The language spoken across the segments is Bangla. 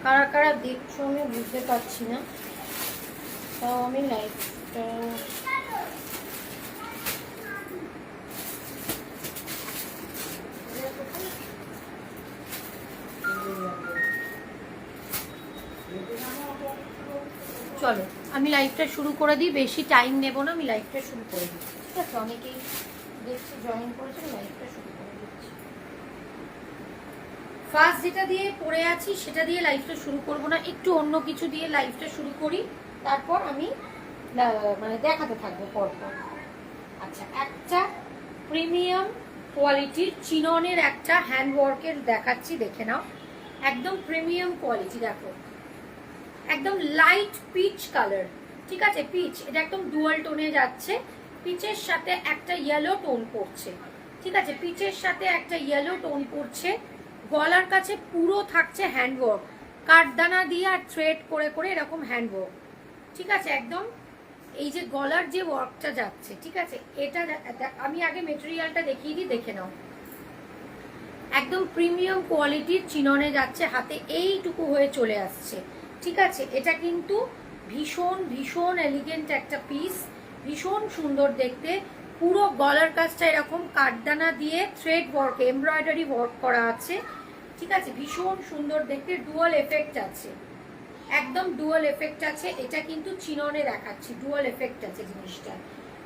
কারা কারা দেখছো আমি বুঝতে পারছি না, তাও আমি লাইভটা চলো আমি লাইভটা শুরু করে দিই, বেশি টাইম নেব না, আমি লাইভটা শুরু করে দিই। ঠিক আছে, অনেকেই দেখছি জয়েন করেছে, লাইভটা শুরু করে দিচ্ছি। ফার্স্ট যেটা দিয়ে পড়ে আছি সেটা দিয়ে লাইভটা শুরু করব না, একটু অন্য কিছু দিয়ে লাইভটা শুরু করি, তারপর আমি মানে দেখাতে থাকবো পরপর। আচ্ছা, একটা প্রিমিয়াম কোয়ালিটির চিননের একটা হ্যান্ডওয়ার্কের দেখাচ্ছি, দেখে নাও। একদম প্রিমিয়াম কোয়ালিটি, দেখো একদম লাইট পিচ কালার। ঠিক আছে, পিচ, এটা একদম ডুয়াল টোনে যাচ্ছে, পিচের সাথে একটা ইয়েলো টোন পড়ছে। ঠিক আছে, পিচের সাথে একটা ইয়েলো টোন পড়ছে। গলার কাছে পুরো থাকছে হ্যান্ডওয়ার্ক, কাঠদানা দিয়ে আর থ্রেড করে করে এরকম হ্যান্ডওয়ার্ক। ঠিক আছে, একদম এই যে গলার যে ওয়ার্কটা যাচ্ছে, ঠিক আছে, এটা আমি আগে মেটেরিয়ালটা দেখিয়ে দিই, দেখে নাও। একদম প্রিমিয়াম কোয়ালিটির চিননে যাচ্ছে, হাতে এইটুকু হয়ে চলে আসছে। ঠিক আছে, এটা কিন্তু ভীষণ ভীষণ এলিগেন্ট একটা পিস, ভীষণ সুন্দর দেখতে। পুরো গলার কাজটা এরকম কাঠদানা দিয়ে থ্রেড ওয়ার্ক, এমব্রয়ডারি ওয়ার্ক করা আছে। ঠিক আছে, ভীষণ সুন্দর দেখতে, ডুয়াল এফেক্ট আছে, একদম ডুয়াল এফেক্ট আছে। এটা কিন্তু চিননে দেখাচ্ছি, ডুয়াল এফেক্ট আছে জিনিসটা।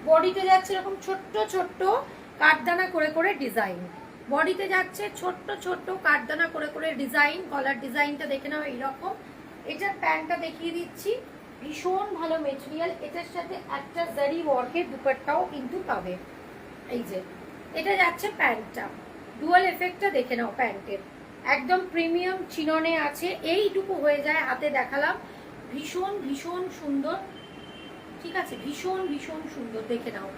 বডিতে যাচ্ছে এরকম ছোট্ট ছোট্ট কাঠদানা করে করে ডিজাইন, বডিতে যাচ্ছে ছোট্ট ছোট্ট কাঠদানা করে করে ডিজাইন। গলার ডিজাইনটা দেখে নাও এইরকম। এটার প্যান্টটা দেখিয়ে দিচ্ছি, ভীষণ ভালো মেটেরিয়াল। এটার সাথে একটা জারি ওয়ার্কের দুপাট্টাও কিন্তু পাবে। এই যে এটা যাচ্ছে প্যান্টটা, ডুয়াল এফেক্টটা দেখে নাও প্যান্টের, একদম প্রিমিয়াম চিননে আছে, এইটুকু হয়ে যায়, হাতে দেখালাম। ভীষণ ভীষণ সুন্দর। ঠিক আছে, ভীষণ ভীষণ সুন্দর, দেখে নাও,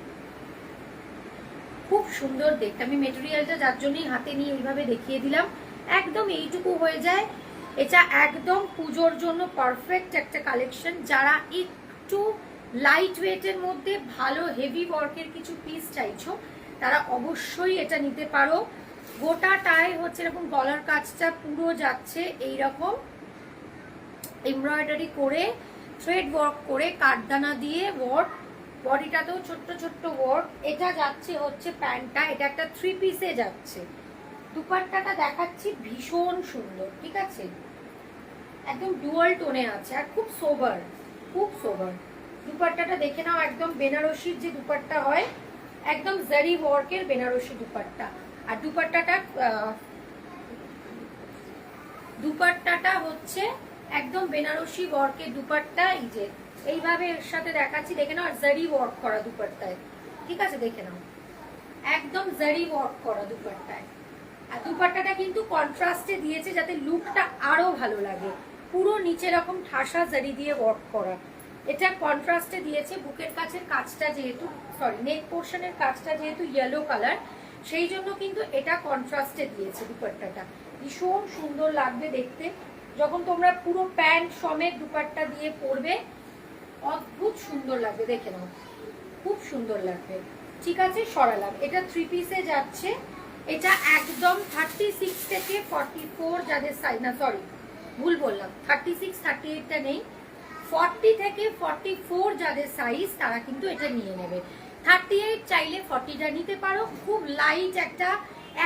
খুব সুন্দর দেখতে। আমি মেটেরিয়ালটা যার জন্যই হাতে নিয়ে এইভাবে দেখিয়ে দিলাম, একদম এইটুকু হয়ে যায়। এটা একদম পুজোর জন্য পারফেক্ট একটা কালেকশন। যারা একটু লাইট ওয়েটের মধ্যে ভালো হেভি ওয়ার্কের কিছু পিস চাইছো, তারা অবশ্যই এটা নিতে পারো। গোটাটায় হচ্ছে এরকম গলার কাজটা পুরো যাচ্ছে এইরকম এমব্রয়ডারি করে, থ্রেড ওয়ার্ক করে, কাঠদানা দিয়ে ওয়ার্ক, বডিটাতেও ছোট্ট ছোট্ট ওয়ার্ক। এটা যাচ্ছে হচ্ছে প্যান্টটা, এটা একটা থ্রি পিসে যাচ্ছে। দুপাট্টাটা দেখাচ্ছি, ভীষণ সুন্দর। ঠিক আছে, একদম ডুয়াল টোনে আছে আর খুব সোবার, খুব সোবার। দুপাট্টাটা দেখে নাও, একদম বেনারসির যে দুপাট্টা হয়, একদম জারি ওয়ার্কের বেনারসি দুপাট্টা। আর দুপাট্টাটা হচ্ছে একদম বেনারসি ওয়ার্কের দুপাট্টা। এই যে এইভাবে এর সাথে দেখাচ্ছি, দেখে নাও, আর জারি ওয়ার্ক করা দুপাট্টায়। ঠিক আছে, দেখে নাও, একদম জারি ওয়ার্ক করা দুপাট্টায়। আর দুপাট্টাটা কিন্তু কন্ট্রাস্টে দিয়েছে যাতে লুকটা আরো ভালো লাগে, পুরো নিচে এরকম ঠাসা জারি দিয়ে ওয়ার্ক করা। এটা কন্ট্রাস্টে দিয়েছে, বুকের কাছের কাজটা যেহেতু, সরি নেক পোর্শনের কাজটা যেহেতু ইয়েলো কালার, সেই জন্য কিন্তু এটা কন্ট্রাস্টে দিয়েছে দুপাট্টাটা। ভীষণ সুন্দর লাগবে দেখতে যখন তোমরা পুরো প্যান্ট সমেত দুপাট্টা দিয়ে পরবে, অদ্ভুত সুন্দর লাগবে, দেখে নাও, খুব সুন্দর লাগবে। ঠিক আছে, সরালাম। এটা থ্রি পিসে যাচ্ছে, এটা একদম 36 থেকে 44 যাদের সাইজ, না সরি ভুল বললাম, 36 38টা নেই, 40 থেকে 44 যাদের সাইজ তারা কিন্তু এটা নিয়ে নেবে। 38 চাইলে 40টা নিতে পারো। খুব লাইট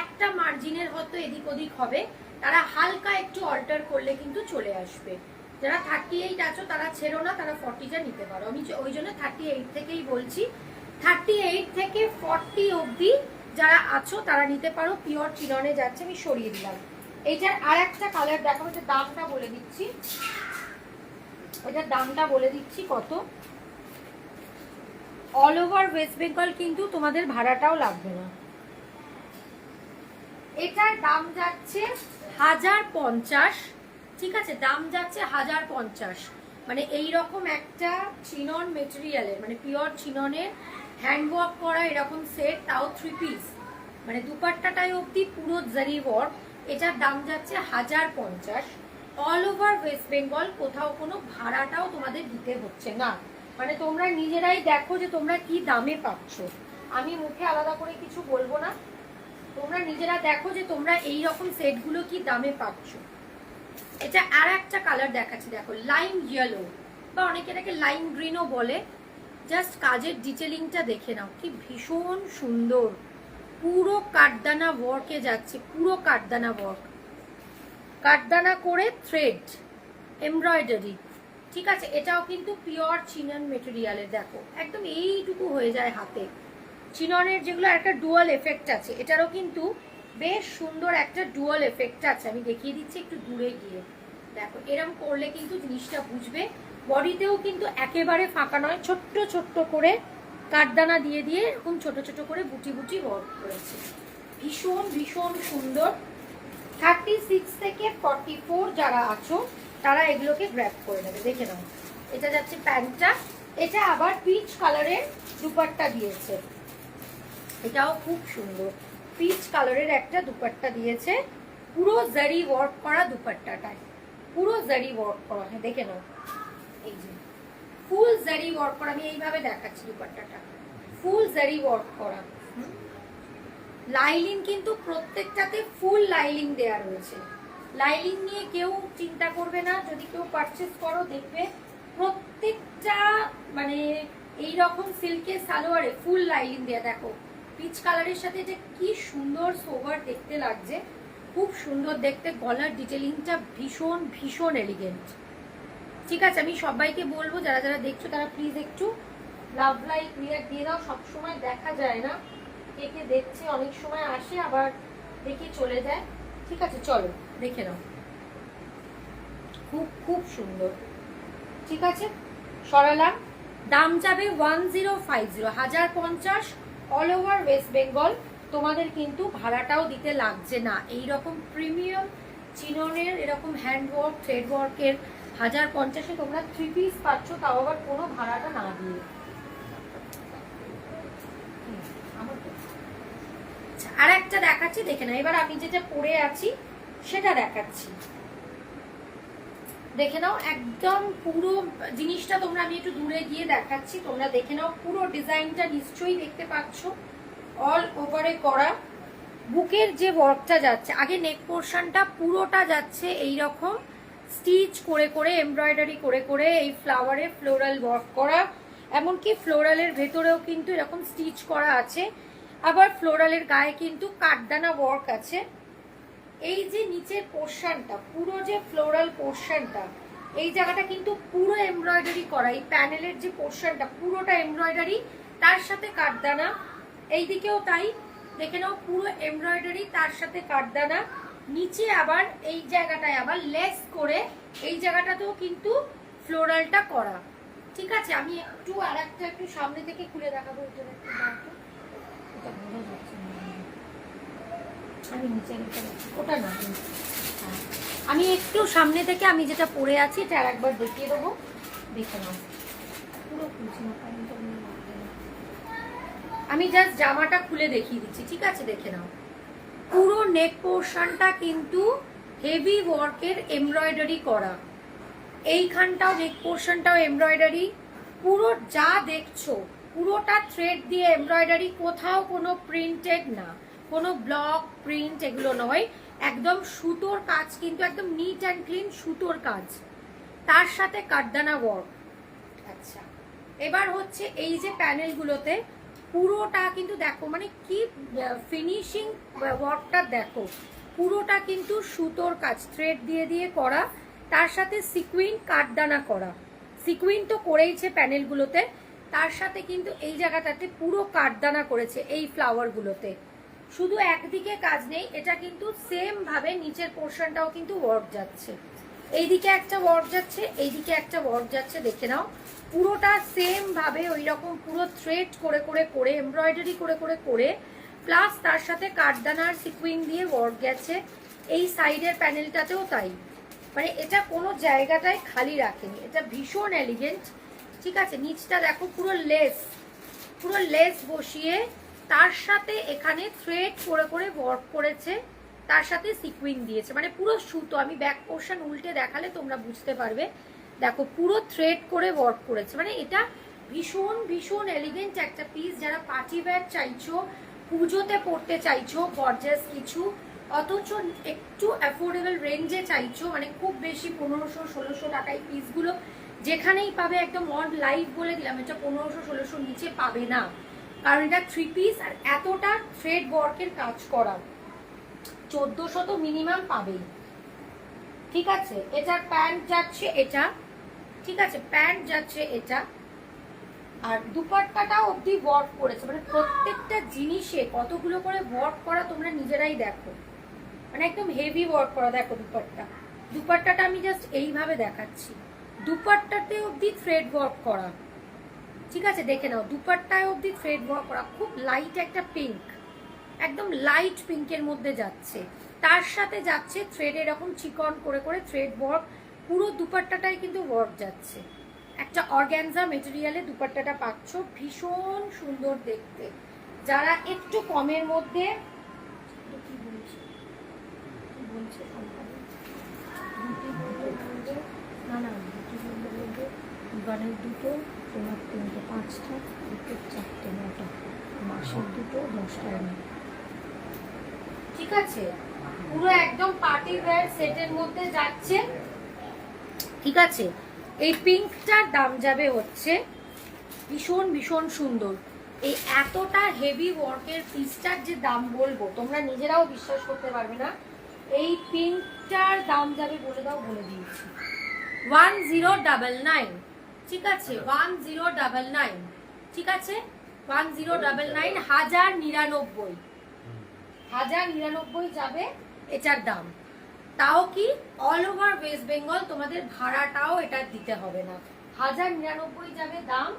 একটা মার্জিনের হয়তো এদিক ওদিক হবে, তারা হালকা একটু অল্টার করলে কিন্তু চলে আসবে। যারা 38 আছো তারা ছেড়ো না, তারা 40টা নিতে পারো। আমি ওই জন্য 38 থেকেই বলছি, 38 থেকে 40 অবধি যারা আছো তারা নিতে পারো। পিওর চিননে যাচ্ছে, আমি সরিয়ে দিলাম। এইটার আর একটা কালার দেখাবো, এটার দামটা বলে দিচ্ছি, এটার দামটা বলে দিচ্ছি কত। অল ওভার ওয়েস্ট বেঙ্গল কিন্তু তোমাদের ভাড়াটাও লাগবে না। এটার দাম যাচ্ছে 1050। ঠিক আছে, দাম যাচ্ছে 1050। মানে এইরকম একটা চিনন মেটেরিয়ালের, মানে পিওর চিননের হ্যান্ডওয়ার্ক করা এরকম সেট, তাও থ্রি পিস, মানে দুপাট্টাটাই অবধি পুরো জারি ওয়ার্ক। এটার দাম যাচ্ছে 1050। অল ওভার ওয়েস্ট বেঙ্গল, কোথাও কোনো ভাড়াটাও তোমাদের দিতে হচ্ছে না। মানে তোমরা নিজেরাই দেখো যে তোমরা কি দামে পাচ্ছ, আমি মুখে আলাদা করে কিছু বলবো না। তোমরা নিজেরা দেখো যে তোমরা এই রকম সেটগুলো কি দামে পাচ্ছ। এটা আর একটা কালার দেখাচ্ছি, দেখো লাইম ইয়েলো বা অনেকে এটাকে লাইম গ্রিনও বলে। জাস্ট কাজের ডিটেলিংটা দেখে নাও, কি ভীষণ সুন্দর। পুরো কাঠদানা ওয়ার্কে যাচ্ছে, পুরো কাঠদানা ওয়ার্ক, কাঠদানা করে থ্রেড এমব্রয়ডারি। ঠিক আছে, এটাও কিন্তু পিওর চিনন মেটেরিয়ালের। দেখো একদম এইটুকু হয়ে যায় হাতে। চিননের যেগুলো একটা ডুয়াল এফেক্ট আছে, এটারও কিন্তু বেশ সুন্দর একটা ডুয়াল এফেক্ট আছে। আমি দেখিয়ে দিচ্ছি একটু দূরে গিয়ে, দেখো এরকম করলে কিন্তু জিনিসটা বুঝবে। বডিতেও কিন্তু একেবারে ফাঁকা নয়, ছোট্ট ছোট্ট করে কাঠদানা দিয়ে দিয়ে এরকম ছোট ছোট করে বুটি বুটি ওয়ার্ক করেছে। ভীষণ ভীষণ সুন্দর। 36 থেকে 44 যারা আছো তারা এগুলোকে গ্র্যাব করে নেবে। দেখে নাও, এটা যাচ্ছে প্যান্টটা। এটা আবার পিচ কালারের দুপাট্টা দিয়েছে, এটাও খুব সুন্দর। পিচ কালারের একটা দুপাট্টা দিয়েছে, পুরো জারি ওয়ার্ক করা দুপাট্টাটায়, পুরো জারি ওয়ার্ক করা। হ্যাঁ দেখে নাও, এই যে ফুল জারি ওয়ার্ক করা। আমি এইভাবে দেখাচ্ছি দুপাট্টাটা, ফুল জারি ওয়ার্ক করা। লাইলিং কিন্তু প্রত্যেকটাতে ফুল লাইলিং দেয়া রয়েছে। লাইলিং নিয়ে কেউ চিন্তা করবে না, যদি কেউ পারচেস করো দেখবে প্রত্যেকটা মানে এইরকম সিল্কের সালোয়ারে ফুল লাইলিং দেয়া। দেখো পিচ কালারের সাথে এটা কি সুন্দর সোবার দেখতে লাগছে, খুব সুন্দর দেখতে। গলার ডিটেলিংটা ভীষণ ভীষণ এলিগেন্ট। ঠিক আছে, আমি সবাইকে বলবো যারা যারা দেখছো তারা প্লিজ একটু লাভ লাইক রিয়াক্ট দিয়ে দাও। সবসময় দেখা যায় না কে কে দেখছে, অনেক সময় আসে আবার দেখে চলে যায়। ঠিক আছে, চলো দেখে নাও, খুব খুব সুন্দর। ঠিক আছে, সরালাম। দাম যাবে 1050, 1050 অল ওভার ওয়েস্ট বেঙ্গল। তোমাদের কিন্তু ভাড়াটাও দিতে লাগছে না। এইরকম প্রিমিয়াম চিননের এরকম হ্যান্ড ওয়ার্ক থ্রেড ওয়ার্কের 1050-এ তোমরা 3 পিস পাচ্ছ, তাও আবার কোনো ভাড়াটা না দিয়ে। আর একটা দেখাচ্ছি, দেখে না। এবার আমি যেটা পরে আছি সেটা দেখাচ্ছি, দেখে নাও। একদম পুরো জিনিসটা তোমরা, আমি একটু দূরে গিয়ে দেখাচ্ছি, তোমরা দেখে নাও। পুরো ডিজাইনটা নিশ্চয়ই দেখতে পাচ্ছ, অল ওভারে করা। বুকের যে ওয়ার্কটা যাচ্ছে, আগে নেক পোর্শনটা পুরোটা যাচ্ছে এইরকম স্টিচ করে করে, এমব্রয়ডারি করে করে, এই ফ্লাওয়ারে ফ্লোরাল ওয়ার্ক করা। এমনকি ফ্লোরালের ভেতরেও কিন্তু এরকম স্টিচ করা আছে। আবার ফ্লোরালের গায়ে কিন্তু কাঠদানা ওয়ার্ক আছে। এই যে নিচের পোর্শনটা, পুরো যে ফ্লোরাল পোর্শনটা, এই জায়গাটা কিন্তু পুরো এমব্রয়ডারি করা। এই প্যানেলের যে পোর্শনটা পুরোটা এমব্রয়ডারি, তার সাথে কাঠদানা। এই দিকেও তাই, দেখে নাও, পুরো এমব্রয়ডারি তার সাথে কাঠদানা। নিচে আবার এই জায়গাটায় আবার লেস করে এই জায়গাটাতেও কিন্তু ফ্লোরালটা করা। ঠিক আছে, আমি একটু আর একটা একটু সামনে থেকে খুলে দেখাবো। এটা একটু এটা বোঝা যাচ্ছে না, আমি নিচে ওটা না। আমি একটু সামনে থেকে আমি যেটা পরে আছি এটা আর একবার দেখিয়ে দেবো, দেখে নাও। পুরো খুলছি না, আমি জাস্ট জামাটা খুলে দেখিয়ে দিচ্ছি। ঠিক আছে, দেখে নাও। পুরো নেক পোর্শনটা কিন্তু হেভি ওয়ার্কের এমব্রয়ডারি করা। এইখানটাও নেক পোর্শনটাও এমব্রয়ডারি। পুরো যা দেখছো পুরোটা থ্রেড দিয়ে এমব্রয়ডারি, কোথাও কোনো প্রিন্টেড না, কোনো ব্লক প্রিন্ট এগুলো নয়। একদম সুতোর কাজ, কিন্তু একদম নিট অ্যান্ড ক্লিন সুতোর কাজ, তার সাথে কাঠদানা ওয়ার্ক। আচ্ছা, এবার হচ্ছে এই যে প্যানেলগুলোতে পুরোটা কিন্তু দেখো, মানে কি ফিনিশিং ওয়ার্কটা দেখো। পুরোটা কিন্তু সুতোর কাজ, থ্রেড দিয়ে দিয়ে করা, তার সাথে সিকুইন কাঠদানা করা। সিকুইন তো করেইছে প্যানেলগুলোতে, তার সাথে কিন্তু এই জায়গাটাতে পুরো কাঠদানা করেছে এই ফ্লাওয়ারগুলোতে। শুধু একদিকে কাজ নেই, এটা কিন্তু সেম ভাবে নিচের পোর্শনটাও কিন্তু ওয়ার্ক যাচ্ছে। এইদিকে একটা ওয়ার্ক যাচ্ছে, এইদিকে একটা ওয়ার্ক যাচ্ছে, দেখে নাও। পুরোটা সেম ভাবে ওই রকম পুরো থ্রেড করে করে করে, এমব্রয়ডারি করে করে করে, প্লাস তার সাথে কাঠদানার সিকুইন দিয়ে ওয়ার্ক গেছে। এই সাইডের প্যানেলটাতেও তাই, মানে এটা কোনো জায়গাটায় খালি রাখেনি, এটা ভীষণ এলিগেন্ট। ঠিক আছে, নিচটা দেখো পুরো লেস, পুরো লেস বসিয়ে তার সাথে এখানে থ্রেড করে করে ওয়ার্ক করেছে, তার সাথে সিকুইন দিয়েছে, মানে পুরো সুতো। আমি ব্যাক পোর্শন উল্টে দেখালে তোমরা বুঝতে পারবে। দেখো পুরো থ্রেড করে ওয়ার্ক করেছে, মানে এটা ভীষণ ভীষণ এলিগেন্ট একটা পিস। যারা পার্টি ওয়্যার চাইছো, পুজোতে পরতে চাইছো, গর্জিয়াস কিছু, অথচ একটু অ্যাফোর্ডেবল রেঞ্জে চাইছো, মানে খুব বেশি 1500-1600 টাকায় পিসগুলো যেখানেই পাবে, একদম অন লাইভ বলে দিলাম, এটা 1500-1600 নিচে পাবে না, কারণ এটা 3 পিস আর এতটা থ্রেড ওয়ার্কের কাজ করা, 1400 তো মিনিমাম পাবেই। ঠিক আছে, এটার প্যান্ট যাচ্ছে এটা, ঠিক আছে, প্যান্ট যাচ্ছে এটা, আর দুপাট্টাটাও অবধি ওয়ার্ক করেছে, মানে প্রত্যেকটা জিনিসে কতগুলো করে ওয়ার্ক করা তোমরা নিজেরাই দেখো, মানে একদম হেভি ওয়ার্ক করা। দেখো দুপাট্টাটা আমি জাস্ট এইভাবে দেখাচ্ছি, দুপাট্টাতে অবধি থ্রেড ওয়ার্ক করা, ঠিক আছে, দেখে নাও, দুপাট্টায় অবধি থ্রেড ওয়ার্ক করা, খুব লাইট একটা পিঙ্ক, একদম লাইট পিঙ্কের মধ্যে যাচ্ছে, তার সাথে যাচ্ছে থ্রেড এরকম চিকন করে করে থ্রেড ওয়ার্ক, পুরো দুপাট্টাটাই কিন্তু ওয়ার্ক যাচ্ছে, একটা অর্গ্যানজা মেটেরিয়ালে দুপাট্টাটা পাচ্ছ, ভীষণ সুন্দর দেখতে। যারা একটু কমের মধ্যে, গানের দুটো, তোমার 3টে 5টা, 2 4টে 9টা, মাসের 2টো 10টা, ঠিক আছে, পুরো একদম পার্টি ওয়্যার সেটের মধ্যে যাচ্ছে। ঠিক আছে, এই পিঙ্কটার দাম যাবে হচ্ছে ভীষণ ভীষণ সুন্দর, এই এতটা হেভি ওয়ার্কের পিসটার যে দাম বলবো তোমরা নিজেরাও বিশ্বাস করতে পারবে না, এই পিঙ্কটার দাম যাবে বলে দাও, বলে দিয়েছি 1099, ঠিক আছে, 1099, ঠিক আছে, 1099, 1099 যাবে এটার দাম। তাও কি অল ওভার ওয়েস্ট বেঙ্গল, তোমাদের ভাড়াটাও এটা দিতে হবে না, 1099 যাবে দাম,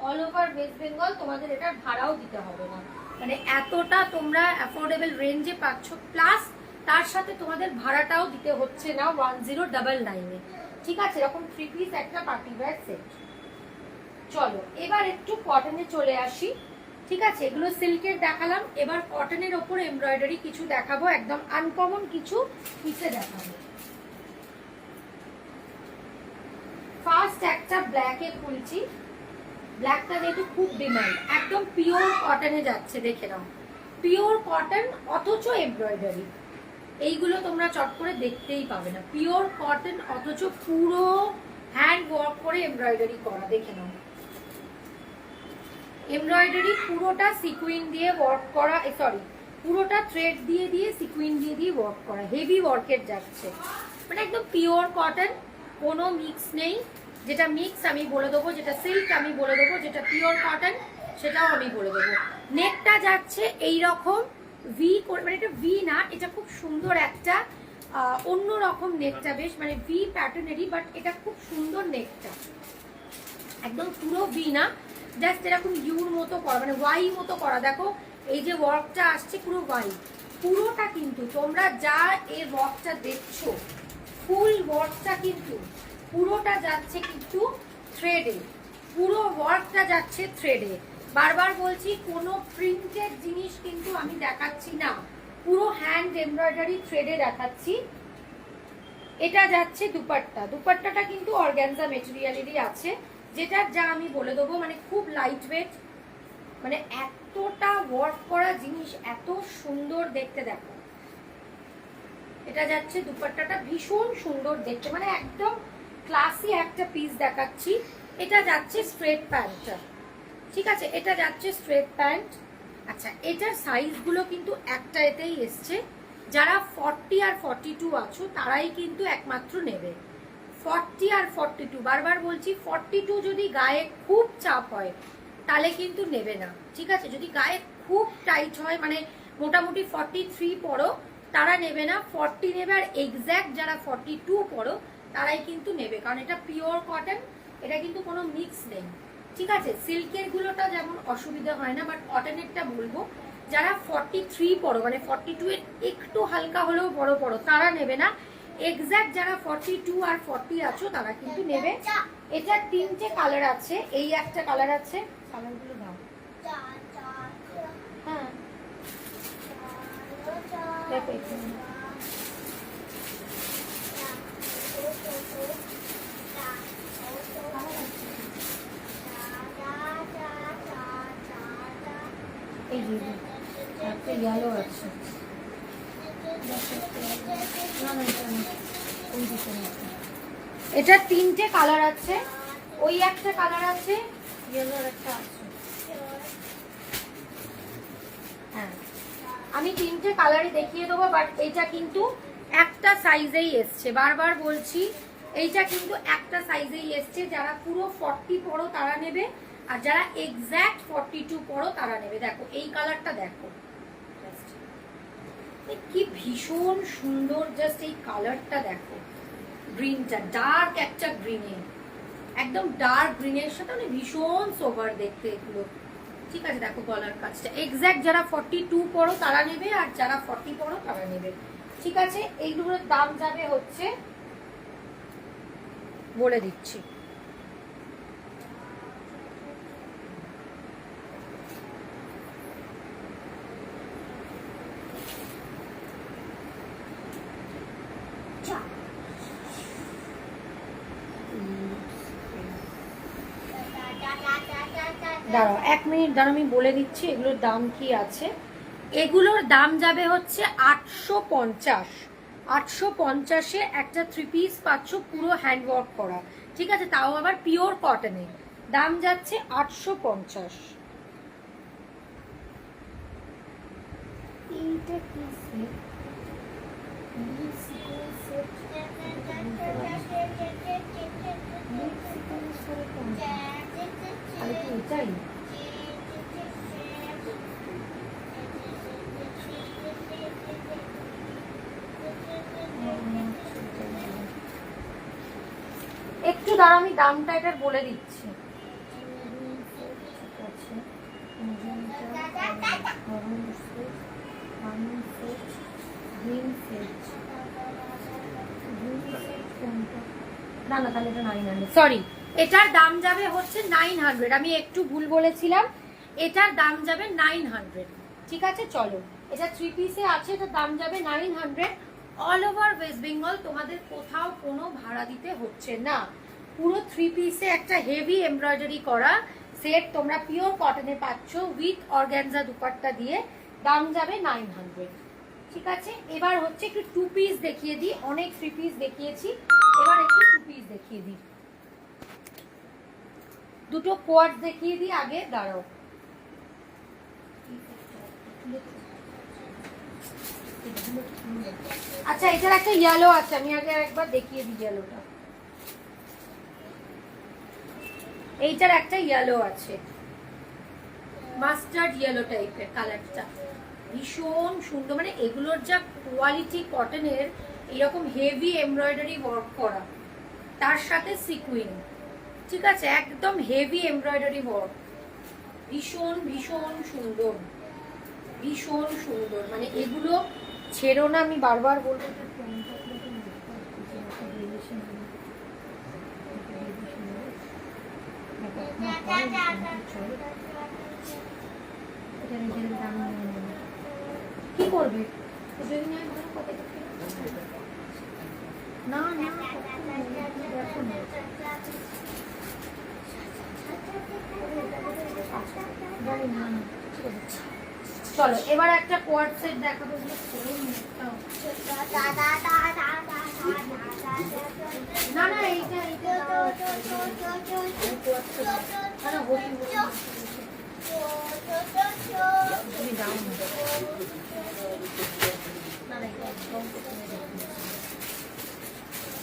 অল ওভার ওয়েস্ট বেঙ্গল তোমাদের এটার ভাড়াও দিতে হবে না, মানে এতটা তোমরা অ্যাফোর্ডেবল রেঞ্জে পাচ্ছ, প্লাস তার সাথে তোমাদের ভাড়াটাও দিতে হচ্ছে না 1099-এ, ঠিক আছে, এরকম 3 পিস একটা পার্টি ওয়্যার সেট। চলো এবার একটু কটনে চলে আসি, ঠিক আছে, এগুলো সিল্কের দেখালাম, এবার কটনের ওপর এমব্রয়ডারি কিছু দেখাবো, একদম আনকমন কিছু পিসে দেখাবো। ফার্স্ট একটা ব্ল্যাকে খুলছি, ব্ল্যাকটা যেহেতু খুব ডিমান্ড, একদম পিওর কটনে যাচ্ছে, দেখে নাও, পিওর কটন অথচ এমব্রয়ডারি, এইগুলো তোমরা চট করে দেখতেই পাবে না, পিওর কটন অথচ পুরো হ্যান্ড ওয়ার্ক করে এমব্রয়ডারি করা, দেখে নাও, এমব্রয়ডারি পুরোটা সিকুইন দিয়ে ওয়ার্ক করা, সরি পুরোটা থ্রেড দিয়ে দিয়ে সিকুইন দিয়ে দিয়ে ওয়ার্ক করা, হেভি ওয়ার্কের যাচ্ছে, মানে একদম পিওর কটন, কোনো মিক্স নেই, যেটা মিক্স আমি বলে দেবো, যেটা সিল্ক আমি বলে দেবো, যেটা পিওর কটন সেটাও আমি বলে দেবো। নেকটা যাচ্ছে এইরকম ভি করে, মানে এটা ভি না, এটা খুব সুন্দর একটা অন্য রকম নেকটা, বেশ মানে ভি প্যাটার্নেরই, বাট এটা খুব সুন্দর নেকটা, একদম পুরো ভি না, জাস্ট এরকম ইউর মতো করা, মানে ওয়াই মতো করা, দেখো এই যে ওয়ার্কটা আসছে পুরো ওয়াই, পুরোটা কিন্তু তোমরা যা এই ওয়ার্কটা দেখছো, ফুল ওয়ার্কটা কিন্তু পুরোটা যাচ্ছে কিন্তু থ্রেডে, পুরো ওয়ার্কটা যাচ্ছে থ্রেডে, বারবার বলছি কোনো প্রিন্টেড জিনিস কিন্তু আমি দেখাচ্ছি না, পুরো হ্যান্ড এমব্রয়ডারি থ্রেডে দেখাচ্ছি। এটা যাচ্ছে দুপাট্টা, দুপাট্টাটা কিন্তু অর্গানজা মেটেরিয়ালেরই আছে, যেটার যা আমি বলে দেবো, মানে খুব লাইট ওয়েট, মানে এতটা ওয়ার্ক করা জিনিস, এত সুন্দর দেখতে, দেখো এটা যাচ্ছে দুপাট্টাটা, ভীষণ সুন্দর দেখতে, মানে একদম ক্লাসি একটা পিস দেখাচ্ছি। এটা যাচ্ছে স্ট্রেট প্যান্টটা, ঠিক আছে, এটা যাচ্ছে স্ট্রেট প্যান্ট। আচ্ছা, এটার সাইজগুলো কিন্তু একটা এতেই এসছে, যারা 40 আর 42 আছো তারাই কিন্তু একমাত্র নেবে, 40 আর 42, বারবার বলছি 42 যদি গায়ে খুব চাপ হয় তাহলে কিন্তু নেবে না, ঠিক আছে, যদি গায়ে খুব টাইট হয়, মানে মোটামুটি 43 পড়ো তারা নেবে না, 40 নেবে, আর এক্স্যাক্ট যারা 42 পড়ো তারাই কিন্তু নেবে, কারণ এটা পিওর কটন, এটা কিন্তু কোনো মিক্স নেই, ঠিক আছে, সিল্কের গুলোটা যেমন অসুবিধা হয় না, বাট কটনেরটা বলবো যারা 43 পড়ো, মানে 42 এর একটু হালকা হলেও বড় পড়ো তারা নেবে না, এক্স্যাক্ট যারা 42 আর 40 আছো তারা কিন্তু নেবে। এটা 3টে কালার আছে, এই একটা কালার আছে, কালারগুলো দাও, হ্যাঁ এই যে একটা ইয়েলো আছে, এটা 3টে কালার আছে, ওই একটা কালার আছে, ইয়েলোর একটা আছে। হ্যাঁ, আমি 3টে কালারই দেখিয়ে দেবো, বাট এটা কিন্তু একটা সাইজেই এসছে, বারবার বলছি এইটা কিন্তু একটা সাইজেই এসছে। যারা পুরো 40 পরো তারা নেবে, আর যারা এক্স্যাক্ট 42 পরো তারা নেবে। দেখো এই কালারটা দেখো, কি ভীষণ সুন্দর, জাস্ট এই কালারটা দেখো, গ্রিনটা ডার্ক একটা গ্রিনে, একদম ডার্ক গ্রিনের সাথে মানে ভীষণ সোবার দেখতে এগুলো। ঠিক আছে, দেখো গলার কাজটা এক্স্যাক্ট যারা 42 পরো তারা নেবে, আর যারা 40 পরো তারা নেবে। ঠিক আছে, এইগুলোর দাম যাবে হচ্ছে, বলে দিচ্ছি, দাঁড়াও 1 মিনিট দাঁড়াও, আমি বলে দিচ্ছি এগুলোর দাম কি আছে। এগুলোর দাম যাবে হচ্ছে 850। 850-এ একটা 3 পিস পাচ্ছ পুরো হ্যান্ড ওয়ার্ক করা। ঠিক আছে, তাও আবার পিওর কটনে। দাম যাচ্ছে 850। 3টে পিস এটাই একটু দাঁড়া, আমি দামটা এটার বলে দিচ্ছি। না না, তাহলে এটা 900, সরি, এটার দাম যাবে হচ্ছে 900। আমি একটু ভুল বলেছিলাম, এটার দাম যাবে 900। ঠিক আছে, চলো, এটা 3 পিসে আছে, এটার দাম যাবে 900। অল ওভার ওয়েস্ট বেঙ্গল তোমাদের কোথাও কোনো ভাড়া দিতে হচ্ছে না। পুরো 3 পিসে একটা হেভি এমব্রয়ডারি করা সেট তোমরা পিওর কটনে পাচ্ছ উইথ অর্গানজা দুপাট্টা দিয়ে। দাম যাবে 900। ঠিক আছে, এবার হচ্ছে একটু 2 পিস দেখিয়ে দিই, অনেক 3 পিস দেখিয়েছি, এবার একটু 2 পিস দেখিয়ে দিই। দুটো কোয়ার্টস দেখিয়ে দিই আগে, দাঁড়াও। আচ্ছা, এটার একটা ইয়েলো আছে, আমি আগে একবার দেখিয়ে দিই ইয়েলোটা। এইটার একটা ইয়েলো আছে, মাস্টার্ড ইয়েলো টাইপের কালারটা, ভীষণ সুন্দর। মানে এগুলোর যা কোয়ালিটি কটনের, এরকম হেভি এমব্রয়ডারি ওয়ার্ক করা, তার সাথে সিকুইন। ঠিক আছে, একদম হেভি এমব্রয়ডারি ওয়ার্ক, ভীষণ ভীষণ সুন্দর, ভীষণ সুন্দর। মানে এগুলো ছেড়ো না, আমি বারবার বলবো। কি করবে না না, দেখো না, চলো এবার একটা কোয়ার্ট সেট দেখাবো। না না, এইটা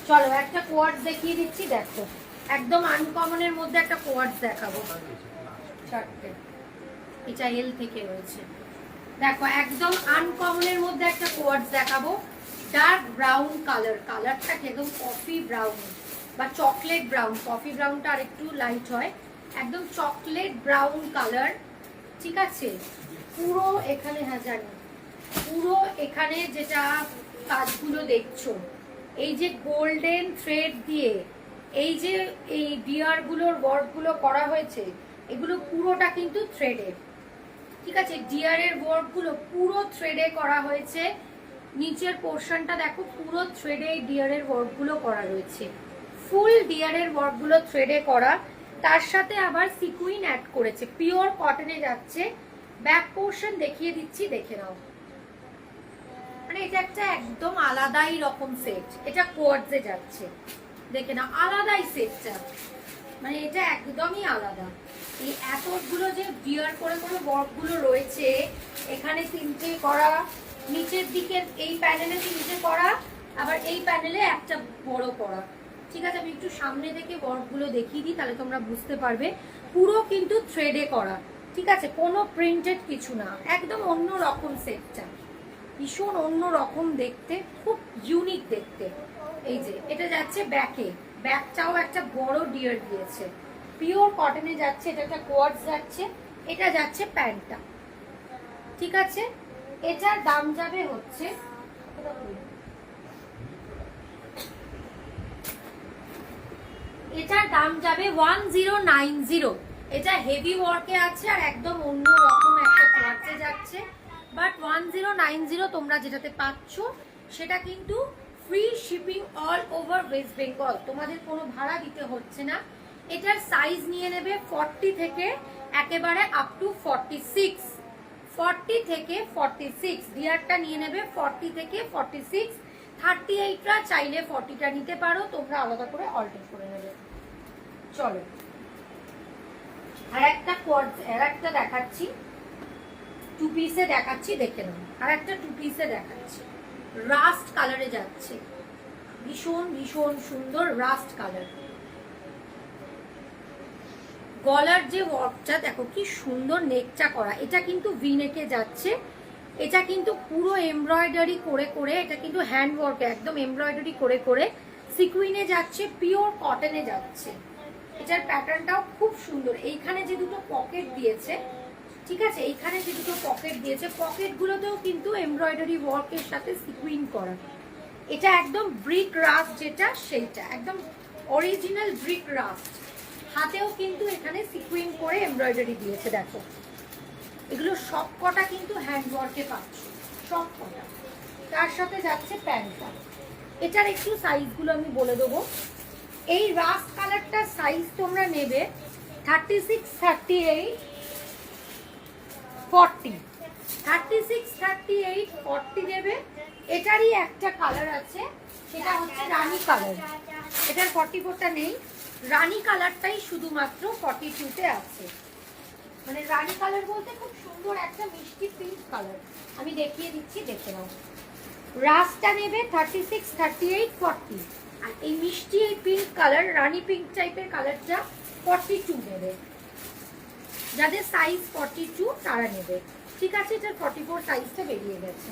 চলো একটা কোয়ার্টস দেখিয়ে দিচ্ছি, দেখো একদম আনকমনের মধ্যে একটা কোয়ার্টস দেখাবো। চারটে, এটা এল থেকে রয়েছে, দেখো একদম আনকমনের মধ্যে একটা কোয়ার্টস দেখাবো। ডার্ক ব্রাউন কালার, কালারটা একদম কফি ব্রাউন বা চকলেট ব্রাউন, কফি ব্রাউনটা আর একটু লাইট হয়, একদম চকলেট ব্রাউন কালার। ঠিক আছে, পুরো এখানে, হ্যাঁ জানি, পুরো এখানে যেটা কাজগুলো দেখছো, এই যে গোল্ডেন থ্রেড দিয়ে এই যে এই ডিয়ারগুলোর ওয়ার্কগুলো করা হয়েছে, এগুলো পুরোটা কিন্তু থ্রেডের। ঠিক আছে, ডিয়ারের ওয়ার্কগুলো পুরো থ্রেডে করা হয়েছে। নিচের পোর্শনটা দেখো, পুরো থ্রেডে ডিয়ারের ওয়ার্কগুলো করা রয়েছে, ফুল ডিয়ারের ওয়ার্কগুলো থ্রেডে করা, তার সাথে আবার সিকুইন অ্যাড করেছে, পিওর কটনে যাচ্ছে। ব্যাক পোর্শন দেখিয়ে দিচ্ছি, দেখে নাও, মানে এটা একটা একদম আলাদাই রকম সেট। এটা কোয়ার্টজে যাচ্ছে, দেখে না আলাদাই সেটটা, মানে এটা একদমই আলাদা। এই এতগুলো যে বিয়ার করে করে ওয়ার্কগুলো রয়েছে, এখানে 3টে করা, নিচের দিকে এই প্যানেলে 3টে করা, আবার এই প্যানেলে একটা বড় করা। ঠিক আছে, আমি একটু সামনে থেকে ওয়ার্কগুলো দেখিয়ে দিই, তাহলে তোমরা বুঝতে পারবে। পুরো কিন্তু থ্রেডে করা, ঠিক আছে, কোনো প্রিন্টেড কিছু না, একদম অন্য রকম সেটটা, ভীষণ অন্য রকম দেখতে, খুব ইউনিক দেখতে। এই যে এটা যাচ্ছে ব্যাকে, ব্যাকটাও একটা বড় ডিয়ার দিয়েছে, পিওর কটনে যাচ্ছে, এটা একটা কোয়ার্টজ যাচ্ছে, এটা যাচ্ছে প্যান্টটা। ঠিক আছে, এটার দাম যাবে হচ্ছে, এটার দাম যাবে 1090। এটা হেভি ওয়ার্কে আছে আর একদম অন্য রকম একটা কোয়ার্টজে যাচ্ছে, বাট 1090 তোমরা যেটাতে পাচ্ছ সেটা কিন্তু free shipping all over West Bengal, তোমাদের কোনো ভাড়া দিতে হচ্ছে না। এটার সাইজ নিয়ে নেবে 40 থেকে একেবারে আপ টু 46, 40 থেকে 46, ডিয়ারটা নিয়ে নেবে 40 থেকে 46, 38টা চাইলে 40টা নিতে পারো, তোমরা আলাদা করে অল্টার করে নেবে। চলো আর একটা কোয়ার্টজ, আর একটা দেখাচ্ছি, 2 পিসে দেখাচ্ছি, দেখে নাও। আর একটা 2 পিসে দেখাচ্ছি, রাস্ট কালারে যাচ্ছে, ভীষণ ভীষণ সুন্দর রাস্ট কালার। গলার যে ওয়ার্কটা দেখো কি সুন্দর, নেকটা করা, এটা কিন্তু ভি নেকে যাচ্ছে, এটা কিন্তু পুরো এমব্রয়ডারি করে করে, এটা কিন্তু হ্যান্ড ওয়ার্ক, একদম এমব্রয়ডারি করে করে সিকুইনে যাচ্ছে, পিওর কটনে যাচ্ছে। এটার প্যাটার্নটাও খুব সুন্দর। এইখানে যে দুটো পকেট দিয়েছে, ঠিক আছে, এইখানে যে দুটো পকেট দিয়েছে, পকেটগুলোতেও কিন্তু এমব্রয়ডারি ওয়ার্কের সাথে সিকুইন করা। এটা একদম ব্রিক রাস্ট, যেটা সেইটা একদম অরিজিনাল ব্রিক রাস্ট। হাতেও কিন্তু এখানে সিকুইন করে এমব্রয়ডারি দিয়েছে, দেখো এগুলো সব কটা কিন্তু হ্যান্ড ওয়ার্কে পাচ্ছ, সব কটা। তার সাথে যাচ্ছে প্যান্টটা। এটার একটু সাইজগুলো আমি বলে দেবো। এই রাস্ট কালারটা সাইজ তোমরা নেবে 36, 38, 40, 36, 38, 40 নেবে। এটারই একটা কালার আছে, সেটা হচ্ছে রানী কালার। এটার 44টা নেই, রানী কালারটাই শুধুমাত্র 42তে আছে। মানে রানী কালার বলতে খুব সুন্দর একটা মিষ্টি পিঙ্ক কালার, আমি দেখিয়ে দিচ্ছি, দেখে নাও। রাস্টটা নেবে 36, 38, 40, আর এই মিষ্টি এই পিঙ্ক কালার, রানী পিঙ্ক টাইপের কালারটা 42 নেবে। যাদের সাইজ 42 তারা নেবে। ঠিক আছে, এটার 44 সাইজটা বেরিয়ে গেছে।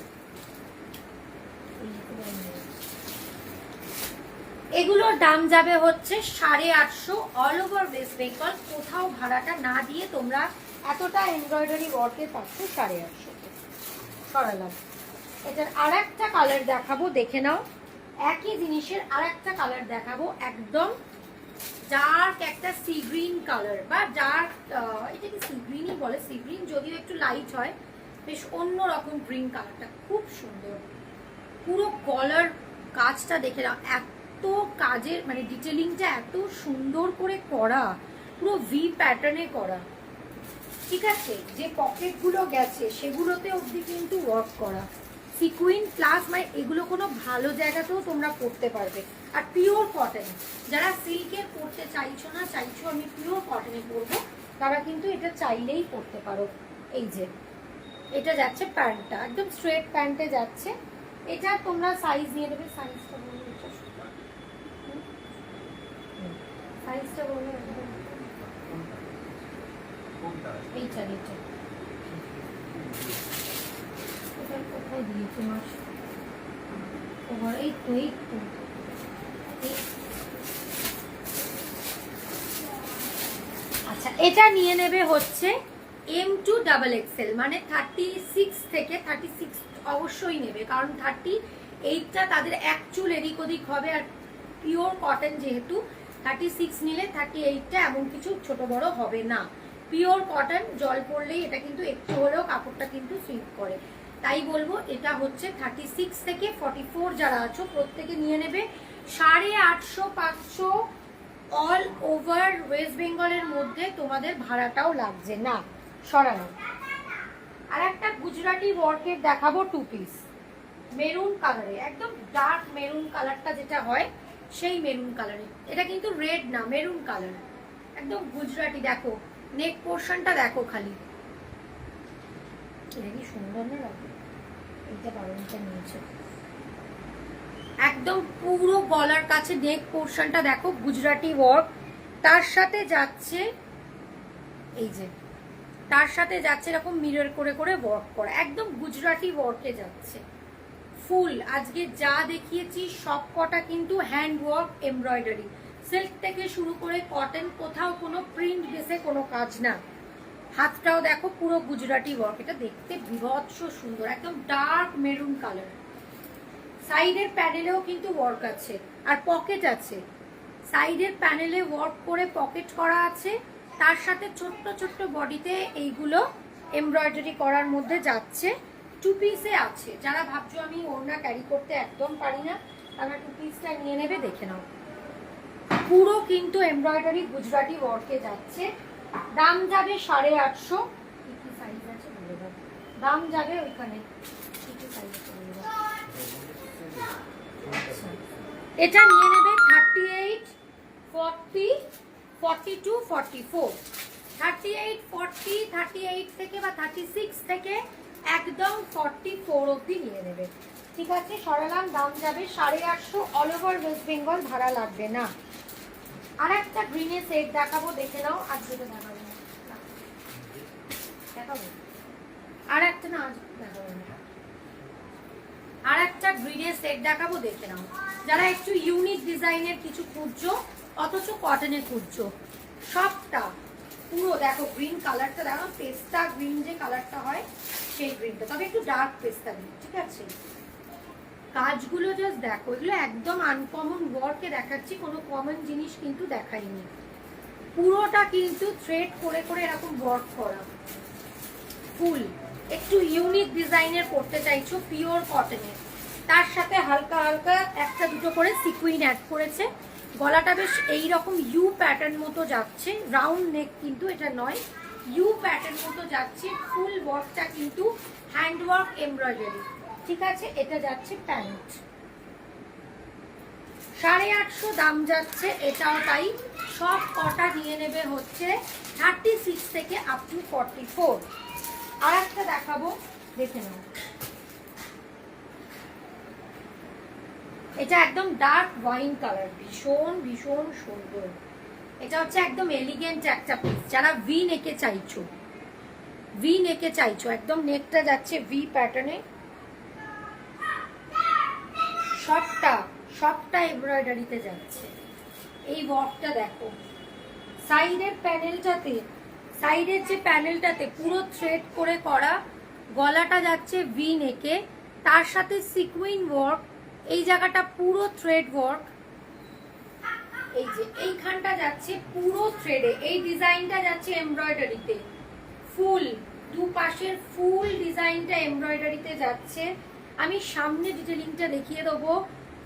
এগুলোর দাম যাবে হচ্ছে 850 অল ওভার ওয়েস্ট বেঙ্গল। কোথাও ভাড়াটা না দিয়ে তোমরা এতটা এমব্রয়ডারি ওয়ার্কের পাচ্ছ 850। সরালাম। এটার আর একটা কালার দেখাবো, দেখে নাও। একই জিনিসের আর একটা কালার দেখাবো, একদম ডার্ক একটা সি গ্রিন কালার, বা ডার্ক, এটাকে সি গ্রিনই বলে, সি গ্রিন যদিও একটু লাইট হয়, বেশ অন্যরকম গ্রিন কালারটা, খুব সুন্দর। পুরো কলার কাজটা দেখে নাও, এত কাজের মানে ডিটেলিংটা এত সুন্দর করে করা, পুরো ভি প্যাটার্নে করা। ঠিক আছে, যে পকেটগুলো গেছে সেগুলোতে অবধি কিন্তু ওয়ার্ক করা, সিকুইন প্লাস, মানে এগুলো কোনো ভালো জায়গাতেও তোমরা পরতে পারবে। আর পিওর কটন, যারা সিল্কের পরতে চাইছো না, চাইছো আমি পিওর কটনে পরবো, তারা কিন্তু এটা চাইলেই পরতে পারো। এই যে এটা যাচ্ছে প্যান্টটা, একদম স্ট্রেট প্যান্টে যাচ্ছে। এটা তোমরা সাইজ নিয়ে নেবে, সাইজটা বলবো, সাইজটা বলবো এইটা, এইটা কোথায় দিয়েছে মাস, এই তো, এই তো, আচ্ছা এটা নিয়ে নেবে হচ্ছে M2 ডাবল XL, মানে 36 থেকে 36 অবশ্যই নেবে, কারণ 38টা তাদের এক চুল এদিক ওদিক হবে, আর পিওর কটন যেহেতু 36 নিলে 38টা এমন কিছু ছোট বড় হবে না। পিওর কটন, জল পড়লেই এটা কিন্তু একটু হলেও কাপড়টা কিন্তু সুইপ করে। তাই বলবো এটা হচ্ছে 36 থেকে 44 যারা আছো প্রত্যেকে নিয়ে নেবে। 850 500 অল ওভার ওয়েস্ট বেঙ্গলের মধ্যে, তোমাদের ভাড়াটাও লাগছে না। সরানো। আর একটা গুজরাটি ওয়ার্কের দেখাবো 2 পিস, মেরুন কালারে, একদম ডার্ক মেরুন কালারটা যেটা হয় সেই মেরুন কালারে। এটা কিন্তু রেড না, মেরুন কালার, একদম গুজরাটি। দেখো নেক পোর্শনটা দেখো খালি, এটা কি সুন্দর না লাগে। এইটা বারোটা নিয়েছে, একদম পুরো গলার কাছে নেক পোর্শনটা দেখো গুজরাটি ওয়ার্ক। তার সাথে যাচ্ছে এই যে, তার সাথে যাচ্ছে এরকম মিরর করে করে ওয়ার্ক করা, একদম গুজরাটি ওয়ার্কে যাচ্ছে ফুল। আজকে যা দেখিয়েছি সব কটা কিন্তু হ্যান্ড ওয়ার্ক এমব্রয়ডারি, সিল্ক থেকে শুরু করে কটন, কোথাও কোনো প্রিন্ট বেসে কোনো কাজ না। হাতটাও দেখো পুরো গুজরাটি ওয়ার্ক, এটা দেখতে বিভৎস সুন্দর, একদম ডার্ক মেরুন কালার। সাইডের প্যানেলেও কিন্তু ওয়ার্ক আছে আর পকেট আছে, সাইডের প্যানেলে ওয়ার্ক করে পকেট করা আছে, তার সাথে ছোট্ট ছোট্ট বডিতে এইগুলো এমব্রয়ডারি করার মধ্যে যাচ্ছে। টু পিসে আছে, যারা ভাবছো আমি ওড়না ক্যারি করতে একদম পারি না তারা টু পিসটা নিয়ে নেবে, দেখে নাও। পুরো কিন্তু এমব্রয়ডারি গুজরাটি ওয়ার্কে যাচ্ছে। দাম যাবে 850। কি কি সাইজ আছে বলে দাও, দাম যাবে ওইখানে কি কি সাইজ আছে বলে দাও। এটা নিয়ে নেবে 38, 40, 42, 44, 38, 40, 38 থেকে বা 36 থেকে একদম 44 অবধি নিয়ে নেবে, ঠিক আছে। সরালাম, দাম যাবে 850। অল ওভার ওয়েস্ট বেঙ্গল, ভাড়া লাগবে না। আর একটা গ্রিনের সেট দেখাবো, দেখে নাও। আজ যেটা দেখাবো না, দেখাবো আর একটা, না আজ দেখাবো না, আর একটা গ্রিনের সেট দেখাবো, দেখে নাও। যারা একটু ইউনিক ডিজাইনের কিছু খুঁজছো অথচ কটনে খুঁজছো, সবটা পুরো দেখো। গ্রিন কালারটা দেখো, পেস্তা গ্রিন যে কালারটা হয় সেই গ্রিনটা, তবে একটু ডার্ক পেস্তা গ্রিন, ঠিক আছে। কাজগুলো জাস্ট দেখো, এগুলো একদম আনকমন ওয়ার্কে দেখাচ্ছি, কোনো কমন জিনিস কিন্তু দেখাইনি। পুরোটা কিন্তু থ্রেড করে করে এরকম ওয়ার্ক করা ফুল। একটু ইউনিক ডিজাইনের করতে চাইছো পিওর কটনের, তার সাথে হালকা হালকা একটা দুটো করে সিকুইন অ্যাড করেছে। গলাটা বেশ এইরকম ইউ প্যাটার্ন মতো যাচ্ছে, রাউন্ড নেক কিন্তু এটা নয়, ইউ প্যাটার্ন মতো যাচ্ছে। ফুল ওয়ার্কটা কিন্তু হ্যান্ড ওয়ার্ক এমব্রয়ডারি, ঠিক আছে। এটা যাচ্ছে প্যান্ট, 850 দাম যাচ্ছে, এটাও তাই। সব কটা নিয়ে নেবে হচ্ছে 36 থেকে আপ টু 44। আর একটা দেখাবো, দেখে নাও। এটা একদম ডার্ক ওয়াইন কালার, ভীষণ ভীষণ সুন্দর। এটা হচ্ছে একদম এলিগেন্ট একটা পিস। যারা ভি নেকে চাইছো, ভি নেকে চাইছো, একদম নেকটা যাচ্ছে ভি প্যাটার্নে, সবটা সবটা এমব্রয়ডারিতে যাচ্ছে। এই ওয়ার্কটা দেখো, সাইডের প্যানেলটাতে, সাইডের যে প্যানেলটাতে পুরো থ্রেড করে করা, গলাটা যাচ্ছে ভি নেকে, তার সাথে সিকুইন ওয়ার্ক, এই জায়গাটা পুরো থ্রেড ওয়ার্ক, এই যে এইখানটা যাচ্ছে পুরো থ্রেডে, এই ডিজাইনটা যাচ্ছে এমব্রয়ডারিতে ফুল, দুপাশের ফুল ডিজাইনটা এমব্রয়ডারিতে যাচ্ছে। আমি সামনে ডিটেলিংটা দেখিয়ে দেবো,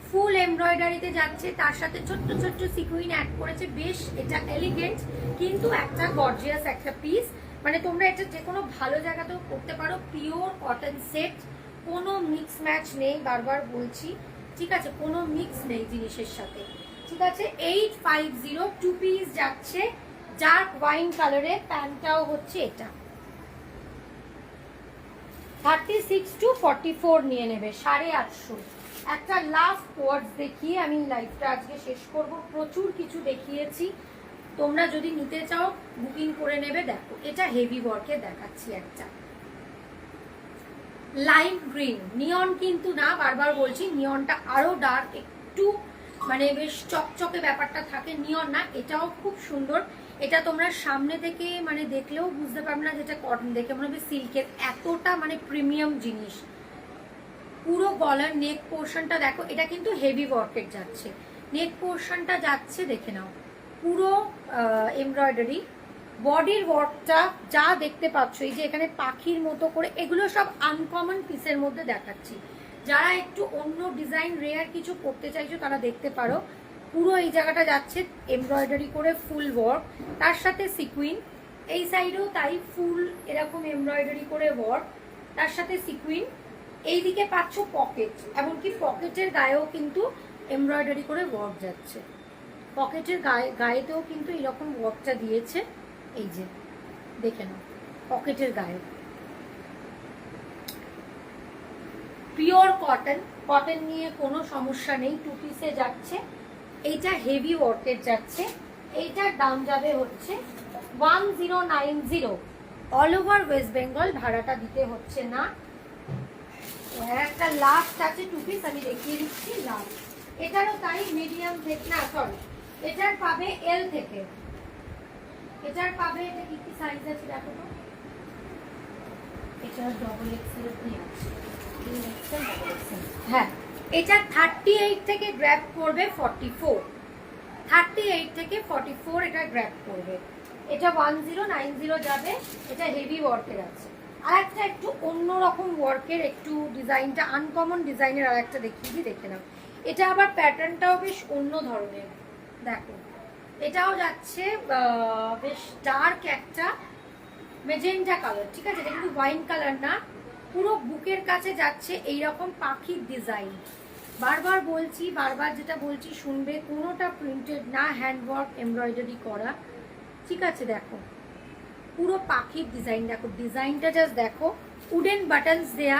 ফুল এমব্রয়ডারিতে যাচ্ছে, তার সাথে ছোট্ট ছোট্ট সিকুইন অ্যাড করেছে। বেশ এটা এলিগেন্ট কিন্তু একটা গর্জিয়াস একটা পিস, মানে তোমরা এটা যে কোনো ভালো জায়গাতেও করতে পারো। পিওর কটন সেট, কোনো মিক্স ম্যাচ নেই, বারবার বলছি, ঠিক আছে, কোনো মিক্স নেই জিনিসের সাথে, ঠিক আছে। 850 টু পিস যাচ্ছে, ডার্ক ওয়াইন কালারে, প্যান্টটাও হচ্ছে এটা। 36 to 44 নিয়ে নেবে, 850। একটা লাস্ট ওয়ার্ডস দেখিয়ে আমি লাইভটা আজকে শেষ করব। প্রচুর কিছু দেখিয়েছি, তোমরা যদি নিতে চাও বুকিং করে নেবে। দেখো এটা হেভি ওয়ার্কে দেখাচ্ছি, একটা লাইম গ্রিন, নিয়ন কিন্তু না, বারবার বলছি নিয়নটা আরো ডার্ক, একটু মানে বেশ চকচকে ব্যাপারটা থাকে, নিয়ন না। এটাও খুব সুন্দর, এটা তোমরা সামনে থেকে মানে দেখলেও বুঝতে পারবে না যেটা কটন, দেখে মনে হবে সিল্কের, এতটা মানে প্রিমিয়াম জিনিস। পুরো গলার নেক পোর্শনটা দেখো, এটা কিন্তু হেভি ওয়ার্কের যাচ্ছে, নেক পোর্শনটা যাচ্ছে, দেখে নাও পুরো এমব্রয়ডারি। বডির ওয়ার্কটা যা দেখতে পাচ্ছ, এই যে এখানে পাখির মতো করে, এগুলো সব আনকমন পিসের মধ্যে দেখাচ্ছি। যারা একটু অন্য ডিজাইন রেয়ার কিছু করতে চাইছো তারা দেখতে পারো। পুরো এই জায়গাটা যাচ্ছে এমব্রয়ডারি করে ফুল ওয়ার্ক, তার সাথে সিকুইন, এই সাইডেও তাই ফুল এরকম এমব্রয়ডারি করে ওয়ার্ক, তার সাথে সিকুইন, এইদিকে পাচ্ছ পকেট, এমনকি পকেটের গায়েও কিন্তু এমব্রয়ডারি করে ওয়ার্ক যাচ্ছে। পকেটের গায়েতেও কিন্তু এরকম ওয়ার্কটা দিয়েছে, এই যে দেখে নাও পকেটের গায়ে। পিওর কটন, কটন নিয়ে কোনো সমস্যা নেই, 2 পিসে যাচ্ছে। এইটা হেভি ওয়ার্কের যাচ্ছে, এইটার দাম যাবে হচ্ছে 1090। অল ওভার ওয়েস্ট বেঙ্গল, ভাড়াটা দিতে হচ্ছে না। একটা লাস্ট আছে 2 পিস, আমি দেখিয়ে দিচ্ছি লাস্ট। এটারও তাই মিডিয়াম থেকে, না সরি, এটার পাবে এল থেকে, এটার পাবে, এটা কি কি সাইজ আছে দেখো তো, এটা ডবল এক্সেল কি আছে, হ্যাঁ এটা 38 থেকে গ্র্যাব করবে 44, 38 থেকে 44 এটা গ্র্যাব করবে। এটা 1090 যাবে, এটা হেভি ওয়ার্কের আছে। আর একটা একটু অন্যরকম ওয়ার্কের, একটু ডিজাইনটা আনকমন ডিজাইনের আর একটা দেখিয়ে দিই, দেখে নাও। এটা আবার প্যাটার্নটাও বেশ অন্য ধরনের, দেখো এটাও যাচ্ছে বেশ ডার্ক একটা মেজেন্টা কালার, ঠিক আছে, এটা কিন্তু ওয়াইন কালার না, পুরো বুকের কাছে যাচ্ছে এইরকম পাখির ডিজাইন। বারবার বলছি, বারবার যেটা বলছি শুনবে, কোনোটা প্রিন্টেড না, হ্যান্ডওয়ার্ক এমব্রয়ডারি করা, ঠিক আছে। দেখো পুরো পাখির ডিজাইন, দেখো ডিজাইনটা জাস্ট দেখো, উডেন বাটনস দেয়া,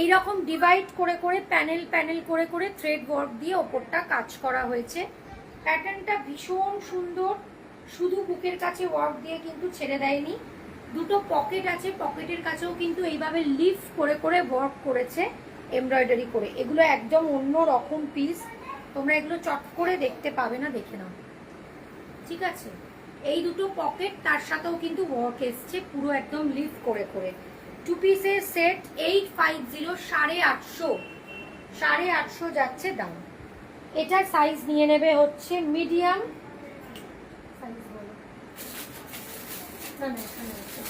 এইরকম ডিভাইড করে করে প্যানেল প্যানেল করে করে থ্রেড ওয়ার্ক দিয়ে ওপরটা কাজ করা হয়েছে। প্যাটার্নটা ভীষণ সুন্দর, শুধু বুকের কাছে ওয়ার্ক দিয়ে কিন্তু ছেড়ে দেয়নি। দুটো পকেট আছে, পকেটের কাছেও কিন্তু এইভাবে লিফট করে করে ওয়ার্ক করেছে এমব্রয়ডারি করে। এগুলো একদম অন্য রকম পিস, তোমরা এগুলো চট করে দেখতে পাবে না, দেখে নাও, ঠিক আছে। এই দুটো পকেট, তার সাথেও কিন্তু ওয়ার্ক এসছে পুরো একদম লিফট করে করে। 2 পিসের সেট 850, 850, 850 যাচ্ছে দাম। এটার সাইজ নিয়ে নেবে হচ্ছে মিডিয়াম, সাইজ বলো না, না এখানে আছে,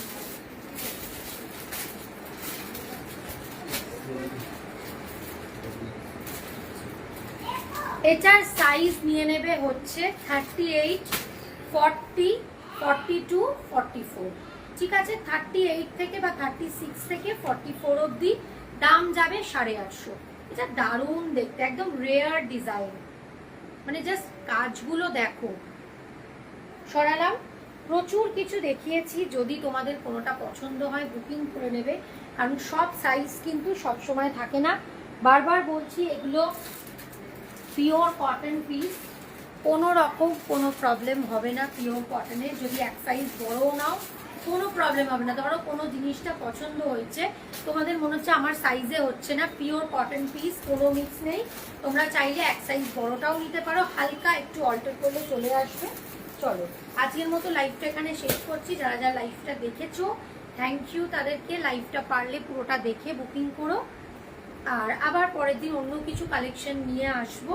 এটার সাইজ নিয়ে নেবে হচ্ছে 38, 40, 42, 44, ঠিক আছে। 38 থেকে বা 36 থেকে 44 অবধি দাম যাবে 850। এটা দারুণ দেখতে, একদম রেয়ার ডিজাইন, মানে জাস্ট কাজগুলো দেখো। সরালাম, প্রচুর কিছু দেখিয়েছি, যদি তোমাদের কোনোটা পছন্দ হয় বুকিং করে নেবে, কারণ সব সাইজ কিন্তু সব সময় থাকে না। বারবার বলছি এগুলো পিওর কটন পিস, কোনো রকম কোনো প্রবলেম হবে না পিওর কটনের। যদি এক সাইজ বড়ও নাও কোনো প্রবলেম হবে না। ধরো কোনো জিনিসটা পছন্দ হয়েছে, তোমাদের মনে হচ্ছে আমার সাইজে হচ্ছে না, পিওর কটন পিস, কোনো মিক্স নেই, তোমরা চাইলে এক সাইজ বড়টাও নিতে পারো, হালকা একটু অল্টার করলে চলে আসবে। চলো আজকের মতো লাইভটা এখানে শেষ করছি। যারা যারা লাইভটা দেখেছো থ্যাংক ইউ তাদেরকে, লাইভটা পারলে পুরোটা দেখে বুকিং করো। আর আবার পরের দিন অন্য কিছু কালেকশন নিয়ে আসবো।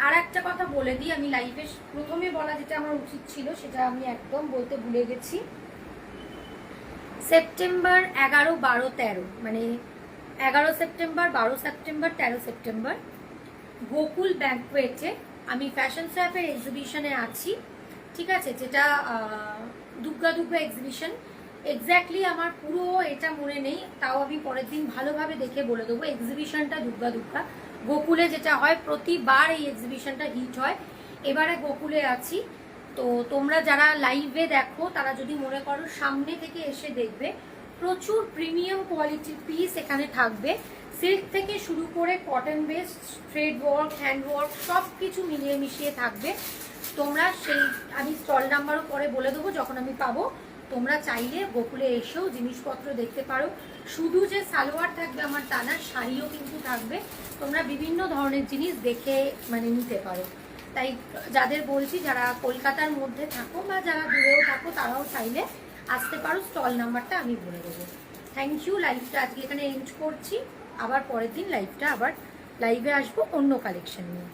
আর একটা কথা বলে দিই, আমি লাইভে প্রথমে বলা যেটা আমার উচিত ছিল সেটা আমি একদম বলতে ভুলে গেছি। সেপ্টেম্বর 11, 12, 13, মানে 11 সেপ্টেম্বর, 12 সেপ্টেম্বর, 13 সেপ্টেম্বর গোকুল ব্যাংকুয়েটে আমি ফ্যাশন স্ট্যাপের এক্সিবিশনে আছি, ঠিক আছে, যেটা দুর্গা দুর্গা এক্সিবিশন। এক্স্যাক্টলি আমার পুরো এটা মনে নেই, তাও আমি পরের দিন ভালোভাবে দেখে বলে দেবো। এক্সিবিশনটা দুর্গা দুর্গা গোকুলে যেটা হয়, প্রতিবার এই এক্সিবিশনটা হিট হয়, এবারে গোকুলে আছি। তো তোমরা যারা লাইভে দেখো তারা যদি মনে করো সামনে থেকে এসে দেখবে, প্রচুর প্রিমিয়াম কোয়ালিটির পিস এখানে থাকবে, সিল্ক থেকে শুরু করে cotton base, thread work, hand work, সব কিছু মিলিয়ে মিশিয়ে থাকবে। তোমরা সেই, আমি স্টল নাম্বারও পরে বলে দেবো যখন আমি পাবো, তোমরা চাইলে গোকুলে এসেও জিনিসপত্র দেখতে পারো। শুধু যে সালোয়ার থাকবে আমার তা না, শাড়িও কিন্তু থাকবে, তোমরা বিভিন্ন ধরনের জিনিস দেখে মানে নিতে পারো। তাই যাদের বলছি, যারা কলকাতার মধ্যে থাকো বা যারা দূরেও থাকো তারাও চাইলে আসতে পারো, স্টল নাম্বারটা আমি বলে দেবো। থ্যাংক ইউ, লাইভটা আজকে এখানে এন্ড করছি। আবার পরের দিন লাইভে আসবো অন্য কালেকশন নিয়ে।